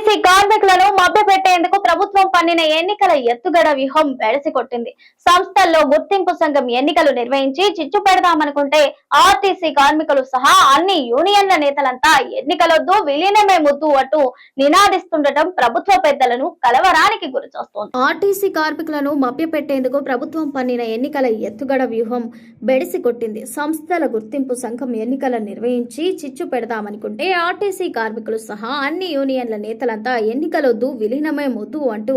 RTC కార్మికులను మభ్యపెట్టేందుకు ప్రభుత్వం పన్నిన ఎన్నికల ఎత్తుగడ వ్యూహం వెడసికొట్టింది. సంస్థల్లో గుర్తింపు సంఘం ఎన్నికలు నిర్వహించి చిచ్చు పెడదామనుకుంటే ఆర్టీసీ కార్మికులు సహా అన్ని యూనియన్ల నేతలంతా ఎన్నికలొద్దు విలీనమే ముద్దు అంటూ నినాదిస్తుండటం ప్రభుత్వ పెద్దలను కలవరానికి గురిచేస్తోంది. ఆర్టీసీ కార్మికులను మభ్యపెట్టేందుకు ప్రభుత్వం పన్నిన ఎన్నికల ఎత్తుగడ వ్యూహం బెడిసికొట్టింది. సంస్థల గుర్తింపు సంఘం ఎన్నికలు నిర్వహించి చిచ్చు పెడదామనుకుంటే ఆర్టీసీ కార్మికులు సహా అన్ని యూనియన్ల నేతలంతా ఎన్నికలొద్దు విలీనమే ముద్దు అంటూ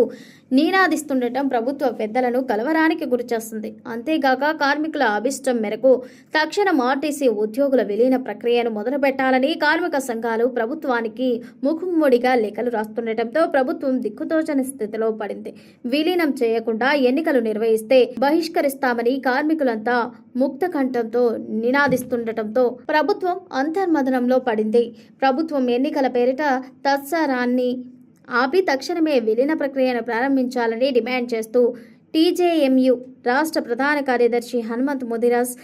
నినాదిస్తుండటం ప్రభుత్వ పెద్దలను కలవరానికి గురిచేస్తుంది. అంతేగాక కార్మికుల అభిష్టం మేరకు తక్షణం ఆర్టీసీ ఉద్యోగుల విలీన ప్రక్రియను మొదలుపెట్టాలని కార్మిక సంఘాలు ప్రభుత్వానికి ముఖముడిగా లేఖలు రాస్తుండటంతో ప్రభుత్వం దిక్కుతోచని స్థితిలో పడింది. విలీనం చేయకుండా ఎన్నికలు నిర్వహిస్తే బహిష్కరిస్తామని కార్మికులంతా ముక్త కంఠంతో నినాదిస్తుండటంతో ప్రభుత్వం అంతర్మదనంలో పడింది. ప్రభుత్వం ఎన్నికల పేరిట తత్సరాన్ని ఆపి తక్షణమే విలీన ప్రక్రియను ప్రారంభించాలని డిమాండ్ చేస్తూ టీజేఎంయు రాష్ట్ర ప్రధాన కార్యదర్శి హనుమంత్ ముదిరాజ్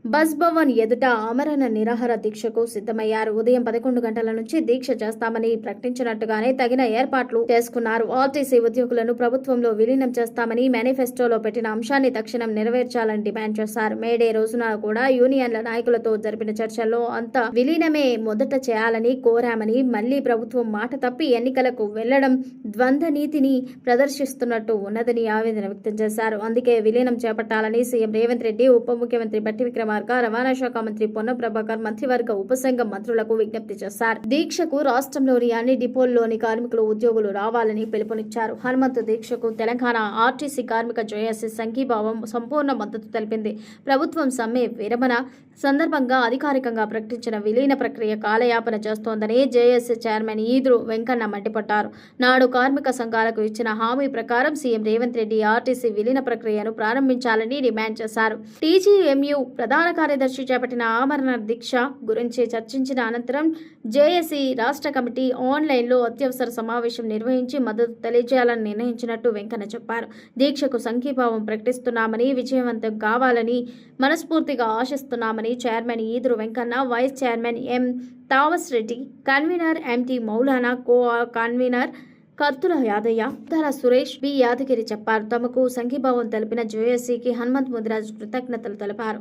బస్ భవన్ ఎదుట ఆమరణ నిరాహార దీక్షకు సిద్ధమయ్యారు. ఉదయం 11 గంటల నుంచి దీక్ష చేస్తామని ప్రకటించినట్టుగానే తగిన ఏర్పాట్లు చేసుకున్నారు. ఆర్టీసీ ఉద్యోగులను ప్రభుత్వంలో విలీనం చేస్తామని మేనిఫెస్టోలో పెట్టిన అంశాన్ని తక్షణం నెరవేర్చాలని డిమాండ్ చేశారు. మేడే రోజున కూడా యూనియన్ల నాయకులతో జరిపిన చర్చల్లో అంతా విలీనమే మొదట చేయాలని కోరామని, మళ్లీ ప్రభుత్వం మాట తప్పి ఎన్నికలకు వెళ్లడం ద్వంద్వ నీతిని ప్రదర్శిస్తున్నట్టు ఉన్నదని ఆవేదన వ్యక్తం చేశారు. అందుకే విలీనం చేపట్టాలని సీఎం రేవంత్ రెడ్డి, ఉప ముఖ్యమంత్రి బట్టి విక్రమార్క, రవాణా శాఖ మంత్రి పొన్నం ప్రభాకర్ మంత్రివర్గ ఉపసంఘ మంత్రులకు విజ్ఞప్తి చేశారు. దీక్షకు రాష్ట్రంలోని అన్ని డిపోల్లోని కార్మికులు, ఉద్యోగులు రావాలని పిలుపునిచ్చారు. హనుమంతు దీక్షకు తెలంగాణ ఆర్టీసీ కార్మిక జేఏసీ సంఘీభావం సంపూర్ణ మద్దతు తెలిపింది. ప్రభుత్వం సమ్మె విరమణ సందర్భంగా అధికారికంగా ప్రకటించిన విలీన ప్రక్రియ కాలయాపన చేస్తోందని జేఏసీ చైర్మన్ ఈదురు వెంకన్న మండిపడ్డారు. నాడు కార్మిక సంఘాలకు ఇచ్చిన హామీ ప్రకారం సీఎం రేవంత్ రెడ్డి ఆర్టీసీ విలీన ప్రక్రియను ప్రారంభించాలని డిమాండ్ చేశారు. టీజీఎంయు ప్రధాన కార్యదర్శి చేపట్టిన ఆమరణ దీక్ష గురించి చర్చించిన అనంతరం జేఏసీ రాష్ట్ర కమిటీ ఆన్లైన్లో అత్యవసర సమావేశం నిర్వహించి మద్దతు తెలియజేయాలని నిర్ణయించినట్టు వెంకన్న చెప్పారు. దీక్షకు సంఘీభావం ప్రకటిస్తున్నామని, విజయవంతం కావాలని మనస్ఫూర్తిగా ఆశిస్తున్నామని chairman Eeduru Venkanna, vice chairman M తావస్ Reddy, convener MT Maulana, co convener Kattula Yadaiah, ధర సురేష్, బి యాదగిరి చెప్పారు. తమకు సంఘీభావం తెలిపిన జేఏసీకి హనుమంత్ ముదిరాజ్ కృతజ్ఞతలు తెలిపారు.